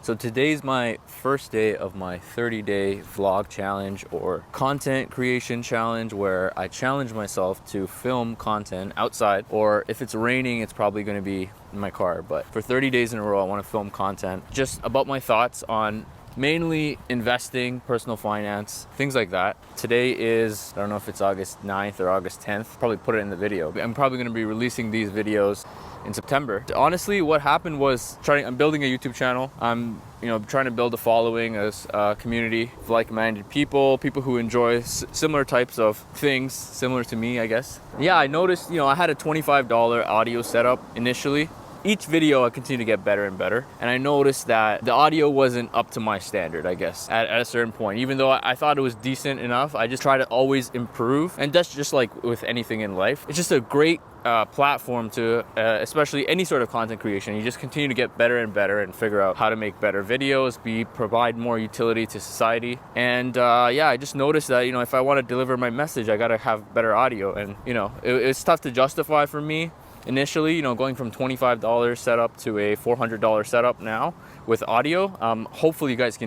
So today's my first day of my 30-day vlog challenge or content creation challenge, where I challenge myself to film content outside, or if it's raining, it's probably going to be in my car. But for 30 days in a row, I want to film content just about my thoughts on mainly investing, personal finance, things like that. Today is, I don't know if it's August 9th or August 10th. Probably put it in the video. I'm probably going to be releasing these videos in September. Honestly, what happened was I'm building a YouTube channel. I'm trying to build a following, a community of like-minded people who enjoy similar types of things, similar to me, I guess. Yeah, I noticed, I had a $25 audio setup initially. Each video I continue to get better and better, and I noticed that the audio wasn't up to my standard, I guess, at a certain point. Even though I thought it was decent enough, I just try to always improve, and that's just like with anything in life. It's just a great platform to, especially any sort of content creation. You just continue to get better and better and figure out how to make better videos, provide more utility to society. And yeah, I just noticed that, if I want to deliver my message, I gotta have better audio. And it's tough to justify for me initially, going from $25 setup to a $400 setup now with audio. Hopefully you guys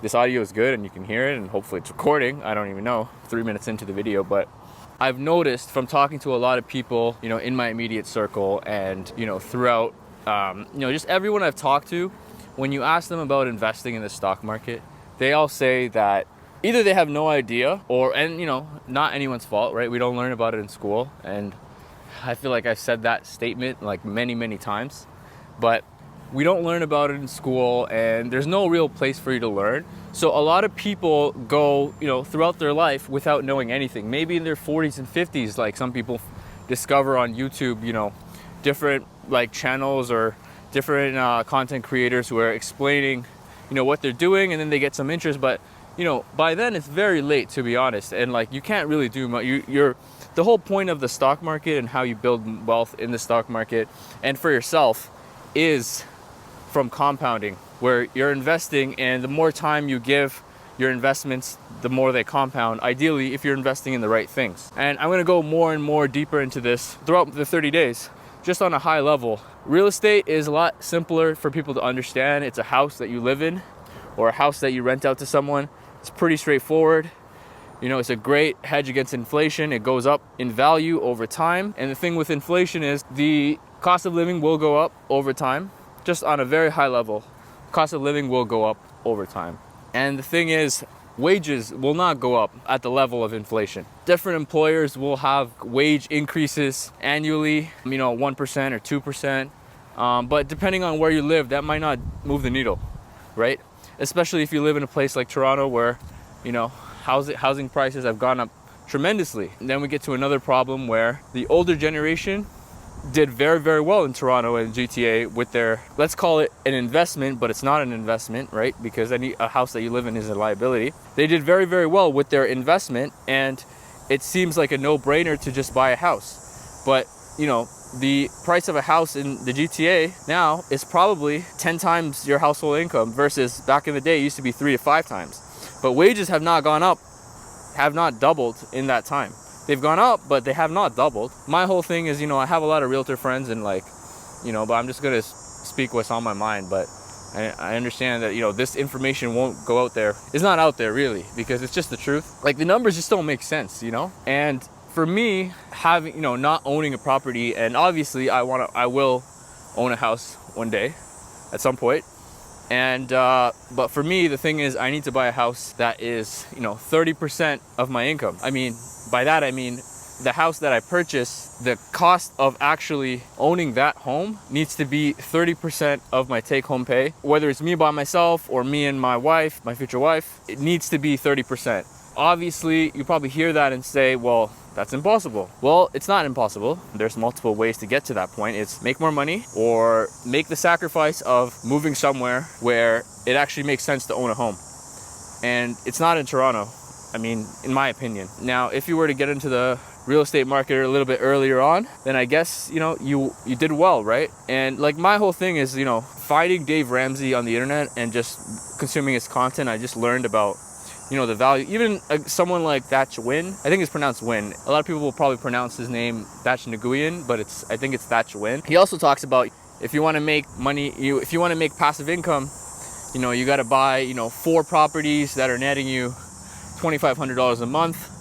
this audio is good and you can hear it, and hopefully it's recording. I don't even know, 3 minutes into the video, but I've noticed from talking to a lot of people, in my immediate circle and, throughout, just everyone I've talked to, when you ask them about investing in the stock market, they all say that either they have no idea and not anyone's fault, right? We don't learn about it in school, and I feel like I've said that statement like many, many times, but we don't learn about it in school, and there's no real place for you to learn. So a lot of people go, throughout their life without knowing anything. Maybe in their 40s and 50s, like some people discover on YouTube, different like channels or different content creators who are explaining, what they're doing, and then they get some interest. But, by then it's very late, to be honest. And like, you can't really do much. The whole point of the stock market and how you build wealth in the stock market and for yourself is from compounding, where you're investing, and the more time you give your investments, the more they compound, ideally, if you're investing in the right things. And I'm going to go more and more deeper into this throughout the 30 days, just on a high level. Real estate is a lot simpler for people to understand. It's a house that you live in or a house that you rent out to someone. It's pretty straightforward. It's a great hedge against inflation. It goes up in value over time. And the thing with inflation is the cost of living will go up over time. Just on a very high level, cost of living will go up over time. And the thing is, wages will not go up at the level of inflation. Different employers will have wage increases annually, 1% or 2%. But depending on where you live, that might not move the needle, right? Especially if you live in a place like Toronto where, housing prices have gone up tremendously. And then we get to another problem where the older generation did very, very well in Toronto and GTA with their, let's call it an investment, but it's not an investment, right? Because a house that you live in is a liability. They did very, very well with their investment, and it seems like a no-brainer to just buy a house. But, the price of a house in the GTA now is probably 10 times your household income, versus back in the day it used to be 3 to 5 times. But wages have not gone up, have not doubled in that time. They've gone up, but they have not doubled. My whole thing is, I have a lot of realtor friends, and but I'm just gonna speak what's on my mind. But I understand that, this information won't go out there. It's not out there really, because it's just the truth. Like, the numbers just don't make sense, And for me, having, not owning a property, and obviously I will own a house one day at some point. And but for me, the thing is, I need to buy a house that is 30% of my income. I mean, by that I mean the house that I purchase, the cost of actually owning that home needs to be 30% of my take-home pay. Whether it's me by myself or me and my wife, my future wife, it needs to be 30%. Obviously, you probably hear that and say, well, that's impossible. Well, it's not impossible. There's multiple ways to get to that point. It's make more money or make the sacrifice of moving somewhere where it actually makes sense to own a home. And it's not in Toronto, I mean, in my opinion. Now, if you were to get into the real estate market a little bit earlier on, then I guess, you did well, right? And like, my whole thing is, finding Dave Ramsey on the internet and just consuming his content. I just learned about the value. Even someone like Thach Nguyen, I think it's pronounced Nguyen. A lot of people will probably pronounce his name Thach Nguyen, but I think it's Thach Nguyen. He also talks about if you want to make money, if you want to make passive income, you know, you got to buy, you know, 4 properties that are netting you $2,500 a month,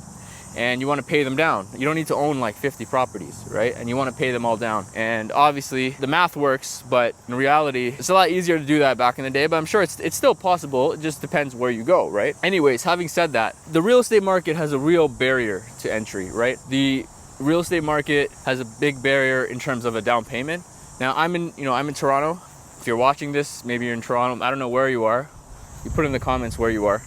and you want to pay them down. You don't need to own like 50 properties, right? And you want to pay them all down. And obviously the math works, but in reality, it's a lot easier to do that back in the day, but I'm sure it's still possible. It just depends where you go, right? Anyways, having said that, the real estate market has a real barrier to entry, right? The real estate market has a big barrier in terms of a down payment. Now I'm in Toronto. If you're watching this, maybe you're in Toronto. I don't know where you are. You put in the comments where you are.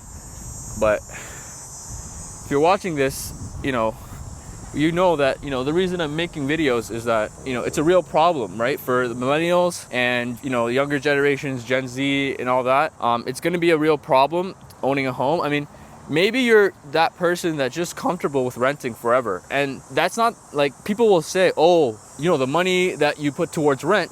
But if you're watching this, you know that, you know, the reason I'm making videos is that, you know, it's a real problem, right? For the millennials and, you know, younger generations, Gen Z and all that. It's going to be a real problem owning a home. I mean, maybe you're that person that's just comfortable with renting forever. And that's not, like, people will say, oh, you know, the money that you put towards rent,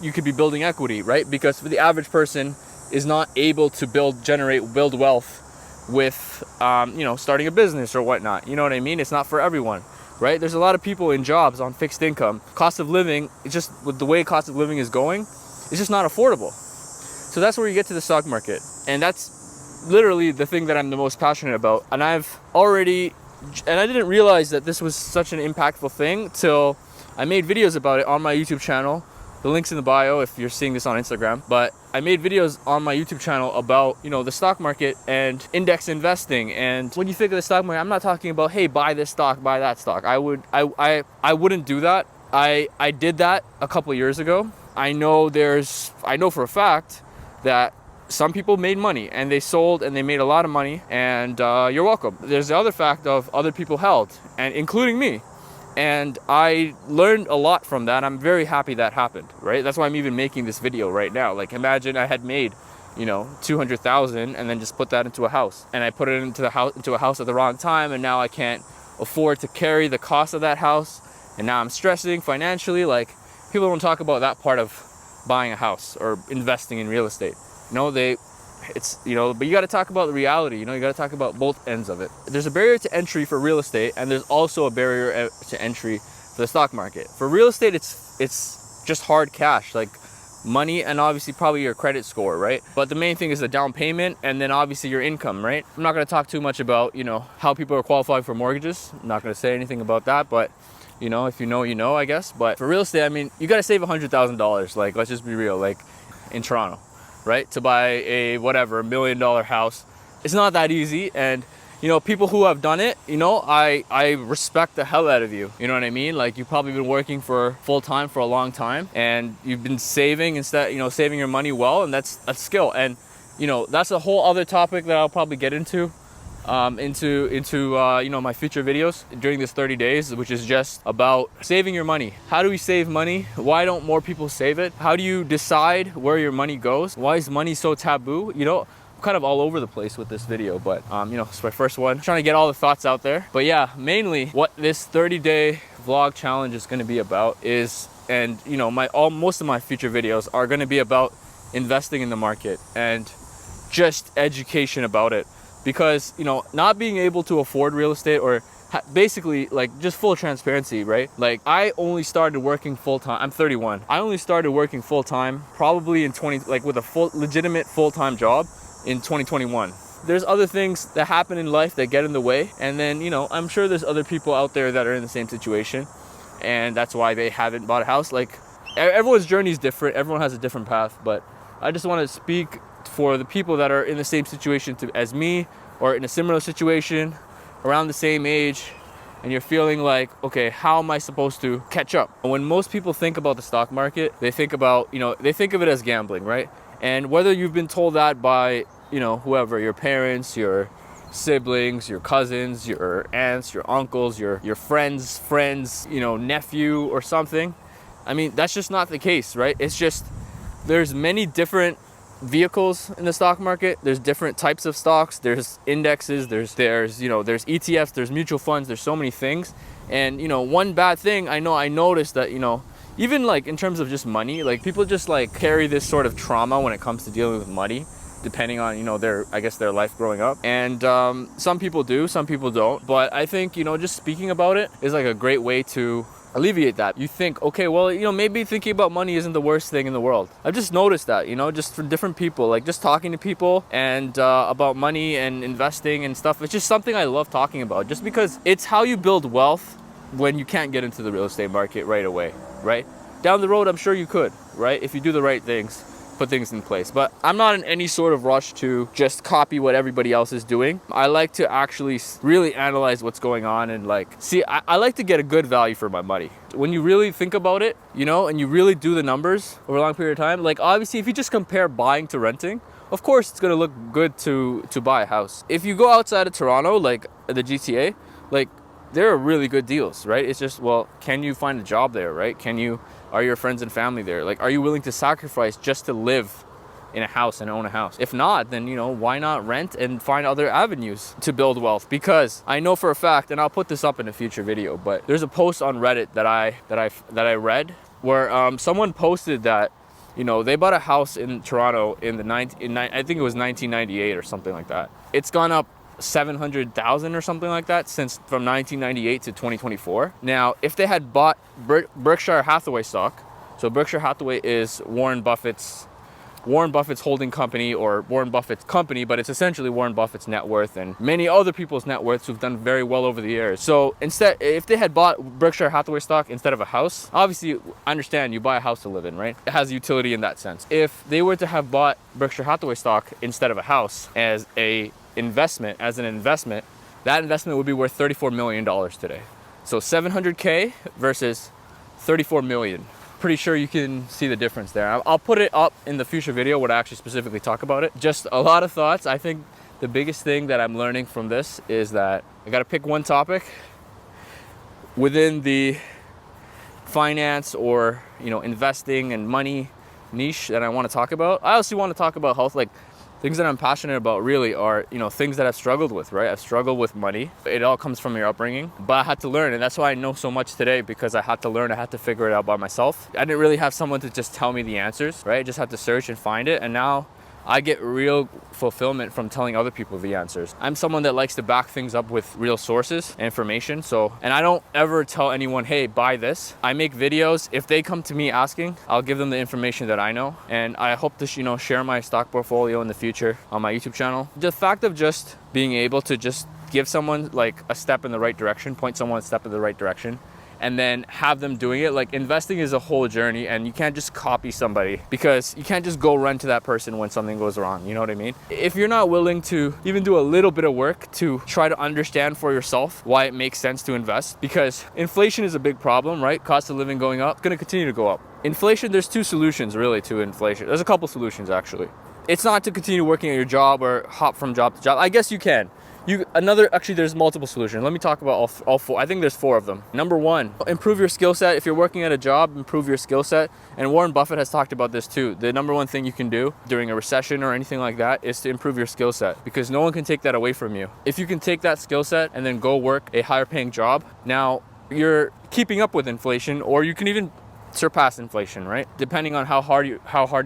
you could be building equity, right? Because for the average person is not able to build wealth with, you know, starting a business or whatnot. You know what I mean? It's not for everyone, right? There's a lot of people in jobs on fixed income. Cost of living, it's just, with the way cost of living is going, it's just not affordable. So that's where you get to the stock market. And that's literally the thing that I'm the most passionate about. And I didn't realize that this was such an impactful thing till I made videos about it on my YouTube channel. The link's in the bio if you're seeing this on Instagram. But I made videos on my YouTube channel about, you know, the stock market and index investing. And when you think of the stock market, I'm not talking about, hey, buy this stock, buy that stock. I wouldn't do that. I did that a couple of years ago. I know for a fact that some people made money and they sold and they made a lot of money, and you're welcome. There's the other fact of other people held, and including me. And I learned a lot from that. I'm very happy that happened, right? That's why I'm even making this video right now. Like, imagine I had made, you know, 200,000 and then just put that into a house, and I put it into a house at the wrong time, and now I can't afford to carry the cost of that house, and now I'm stressing financially. Like, people don't talk about that part of buying a house or investing in real estate. You know, but you got to talk about the reality. You know, you got to talk about both ends of it. There's a barrier to entry for real estate, and there's also a barrier to entry for the stock market. For real estate, it's just hard cash, like money, and obviously probably your credit score, right? But the main thing is the down payment, and then obviously your income, right? I'm not going to talk too much about, you know, how people are qualified for mortgages. I'm not going to say anything about that, but you know, if you know, you know, I guess. But for real estate, I mean, you got to save $100,000. Like, let's just be real. Like, in Toronto, right? To buy a $1 million house, it's not that easy. And, you know, people who have done it, you know, I respect the hell out of you. You know what I mean? Like, you've probably been working for full time for a long time, and you've been saving saving your money well, and that's a skill. And, you know, that's a whole other topic that I'll probably get into my future videos during this 30 days, which is just about saving your money. How do we save money? Why don't more people save it? How do you decide where your money goes? Why is money so taboo? You know, I'm kind of all over the place with this video, but it's my first one. I'm trying to get all the thoughts out there. But yeah, mainly what this 30-day vlog challenge is going to be about is, and you know, most of my future videos are going to be about investing in the market and just education about it. Because, you know, not being able to afford real estate, or basically, like, just full transparency, right? Like, I only started working full-time. I'm 31. I only started working full-time probably with a legitimate full-time job in 2021. There's other things that happen in life that get in the way. And then, you know, I'm sure there's other people out there that are in the same situation, and that's why they haven't bought a house. Like, everyone's journey is different. Everyone has a different path. But I just want to speak for the people that are in the same situation as me, or in a similar situation around the same age, and you're feeling like, okay, how am I supposed to catch up? When most people think about the stock market, they think about, they think of it as gambling, right? And whether you've been told that by, whoever, your parents, your siblings, your cousins, your aunts, your uncles, your friends, nephew or something, I mean, that's just not the case, right? It's just, there's many different vehicles in the stock market. There's different types of stocks. There's indexes. There's ETFs. There's mutual funds. There's so many things. And one bad thing I noticed that even like in terms of just money, like people just like carry this sort of trauma when it comes to dealing with money, depending on their life growing up. And some people do, some people don't. But I think just speaking about it is like a great way to alleviate that. You think, okay, well, maybe thinking about money isn't the worst thing in the world. I've just noticed that, just from different people, like just talking to people and about money and investing and stuff. It's just something I love talking about, just because it's how you build wealth when you can't get into the real estate market right away, right? Down the road, I'm sure you could, right? If you do the right things, put things in place. But I'm not in any sort of rush to just copy what everybody else is doing. I like to actually really analyze what's going on and see, I like to get a good value for my money. When you really think about it, and you really do the numbers over a long period of time, obviously if you just compare buying to renting, of course it's gonna look good to buy a house. If you go outside of Toronto, like the GTA, there are really good deals, right? It's just, well, can you find a job there, right? Are your friends and family there? Are you willing to sacrifice just to live in a house and own a house? If not, then, why not rent and find other avenues to build wealth? Because I know for a fact, and I'll put this up in a future video, but there's a post on Reddit that I read where someone posted that, they bought a house in Toronto I think it was 1998 or something like that. It's gone up 700,000 or something like that from 1998 to 2024. Now, if they had bought Berkshire Hathaway stock, so Berkshire Hathaway is Warren Buffett's holding company, or Warren Buffett's company, but it's essentially Warren Buffett's net worth and many other people's net worths who've done very well over the years. So instead, if they had bought Berkshire Hathaway stock instead of a house, obviously, I understand you buy a house to live in, right? It has utility in that sense. If they were to have bought Berkshire Hathaway stock instead of a house as an investment, that investment would be worth $34 million today. So 700K versus 34 million. Pretty sure you can see the difference there. I'll put it up in the future video where I actually specifically talk about it. Just a lot of thoughts. I think the biggest thing that I'm learning from this is that I got to pick one topic within the finance or, investing and money niche that I want to talk about. I also want to talk about health, things that I'm passionate about really are, things that I've struggled with, right? I've struggled with money. It all comes from your upbringing, but I had to learn, and that's why I know so much today, because I had to learn, I had to figure it out by myself. I didn't really have someone to just tell me the answers, right? I just had to search and find it, and now I get real fulfillment from telling other people the answers. I'm someone that likes to back things up with real sources, information. And I don't ever tell anyone, hey, buy this. I make videos. If they come to me asking, I'll give them the information that I know. And I hope to, share my stock portfolio in the future on my YouTube channel. The fact of just being able to just give someone a step in the right direction, point someone a step in the right direction, and then have them doing it. Investing is a whole journey, and you can't just copy somebody, because you can't just go run to that person when something goes wrong. You know what I mean? If you're not willing to even do a little bit of work to try to understand for yourself why it makes sense to invest, because inflation is a big problem, right? Cost of living going up, going to continue to go up. Inflation, there's two solutions really to inflation. There's a couple solutions actually. It's not to continue working at your job or hop from job to job. I guess you can. Actually, there's multiple solutions. Let me talk about all four. I think there's four of them. Number one, improve your skill set. If you're working at a job, improve your skill set. And Warren Buffett has talked about this too. The number one thing you can do during a recession or anything like that is to improve your skill set, because no one can take that away from you. If you can take that skill set and then go work a higher paying job, now you're keeping up with inflation, or you can even surpass inflation, right? Depending on how hard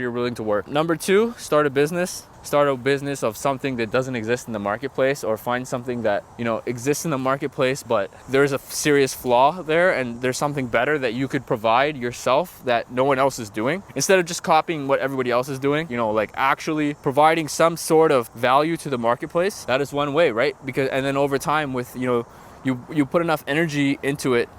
you're willing to work. Number two, start a business. Start a business of something that doesn't exist in the marketplace, or find something that, exists in the marketplace, but there's a serious flaw there, and there's something better that you could provide yourself that no one else is doing. Instead of just copying what everybody else is doing, actually providing some sort of value to the marketplace. That is one way, right? And then over time with, you put enough energy into it,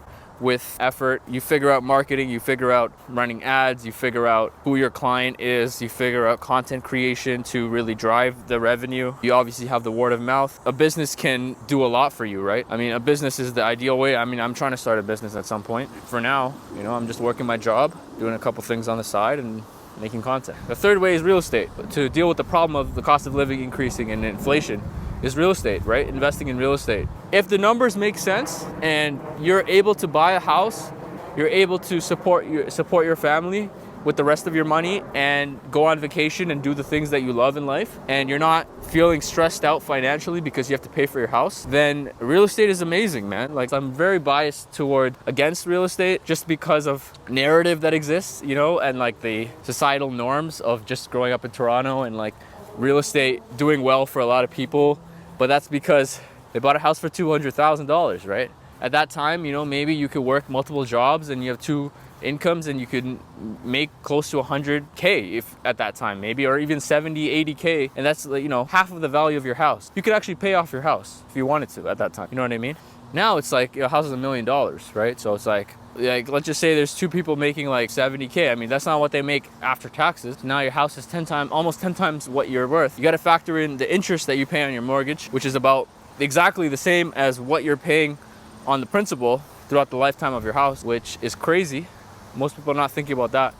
with effort, you figure out marketing, you figure out running ads, you figure out who your client is, you figure out content creation to really drive the revenue. You obviously have the word of mouth. A business can do a lot for you, right? I mean, a business is the ideal way. I mean, I'm trying to start a business at some point. For now, I'm just working my job, doing a couple things on the side, and making content. The third way is real estate. To deal with the problem of the cost of living increasing and inflation is real estate, right? Investing in real estate. If the numbers make sense and you're able to buy a house, you're able to support your family with the rest of your money and go on vacation and do the things that you love in life, and you're not feeling stressed out financially because you have to pay for your house, then real estate is amazing, man. I'm very biased against real estate just because of narrative that exists, and the societal norms of just growing up in Toronto and real estate doing well for a lot of people. But that's because they bought a house for $200,000, right? At that time, you know, maybe you could work multiple jobs and you have 2 incomes and you could make close to 100K if at that time, maybe, or even 70, 80K. And that's, you know, half of the value of your house. You could actually pay off your house if you wanted to at that time. You know what I mean? Now it's like your house is $1 million, right? So it's like let's just say there's 2 people making like 70K. I mean, that's not what they make after taxes. Now your house is almost 10 times what you're worth. You got to factor in the interest that you pay on your mortgage, which is about exactly the same as what you're paying on the principal throughout the lifetime of your house, which is crazy. Most people are not thinking about that.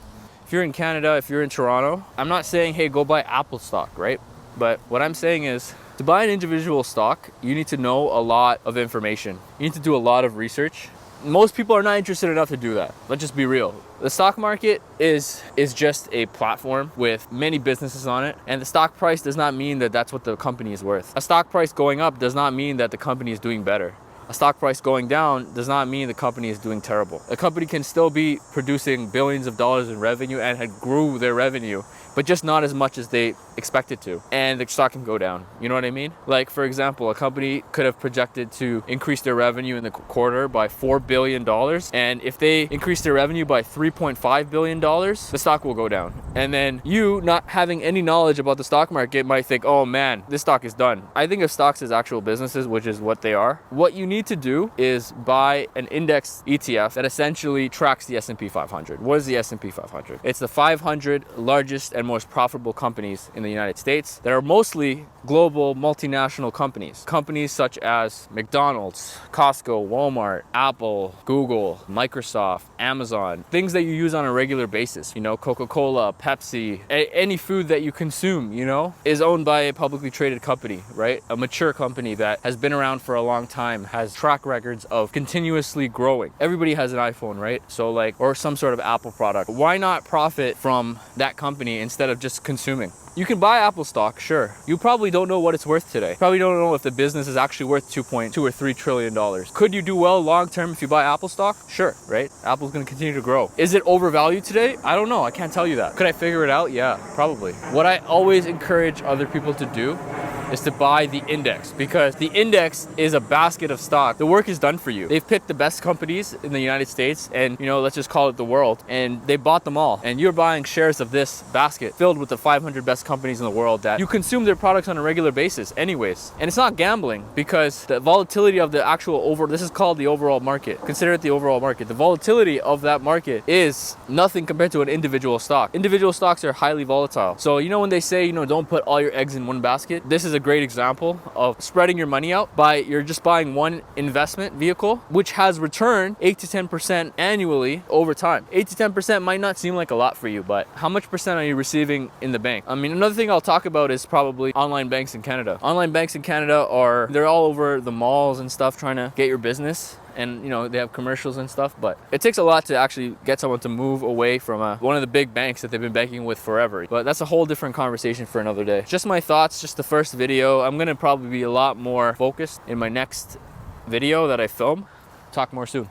If you're in Canada, if you're in Toronto, I'm not saying, hey, go buy Apple stock, right? But what I'm saying is, to buy an individual stock, you need to know a lot of information. You need to do a lot of research. Most people are not interested enough to do that. Let's just be real. The stock market is just a platform with many businesses on it, and the stock price does not mean that that's what the company is worth. A stock price going up does not mean that the company is doing better. A stock price going down does not mean the company is doing terrible. A company can still be producing billions of dollars in revenue and had grew their revenue, but just not as much as they expected to. And the stock can go down. You know what I mean? Like, for example, a company could have projected to increase their revenue in the quarter by $4 billion. And if they increase their revenue by $3.5 billion, the stock will go down. And then you, not having any knowledge about the stock market, might think, oh man, this stock is done. I think of stocks as actual businesses, which is what they are. What you need to do is buy an index ETF that essentially tracks the S&P 500. What is the S&P 500? It's the 500 largest and most profitable companies in the United States that are mostly global multinational companies. Companies such as McDonald's, Costco, Walmart, Apple, Google, Microsoft, Amazon, things that you use on a regular basis, you know, Coca-Cola, Pepsi, any food that you consume, you know, is owned by a publicly traded company, right? A mature company that has been around for a long time, has track records of continuously growing. Everybody has an iPhone, right? So like, or some sort of Apple product. Why not profit from that company instead of just consuming? You can buy Apple stock, sure. You probably don't know what it's worth today. Probably don't know if the business is actually worth $2.2 or $3 trillion. Could you do well long term if you buy Apple stock? Sure, right? Apple's gonna continue to grow. Is it overvalued today? I don't know, I can't tell you that. Could I figure it out? Yeah, probably. What I always encourage other people to do is to buy the index, because the index is a basket of stock. The work is done for you. They've picked the best companies in the United States and, you know, let's just call it the world, and they bought them all. And you're buying shares of this basket filled with the 500 best companies in the world that you consume their products on a regular basis anyways. And it's not gambling, because the volatility of the actual this is called the overall market. Consider it the overall market. The volatility of that market is nothing compared to an individual stock. Individual stocks are highly volatile. So, you know, when they say, you know, don't put all your eggs in one basket, this is a great example of spreading your money out by you're just buying one investment vehicle, which has returned 8 to 10% annually over time. 8 to 10% might not seem like a lot for you, but how much percent are you receiving in the bank? I mean, another thing I'll talk about is probably online banks in Canada. Online banks in Canada they're all over the malls and stuff trying to get your business. And, you know, they have commercials and stuff, but it takes a lot to actually get someone to move away from one of the big banks that they've been banking with forever. But that's a whole different conversation for another day. Just my thoughts, just the first video. I'm gonna probably be a lot more focused in my next video that I film. Talk more soon.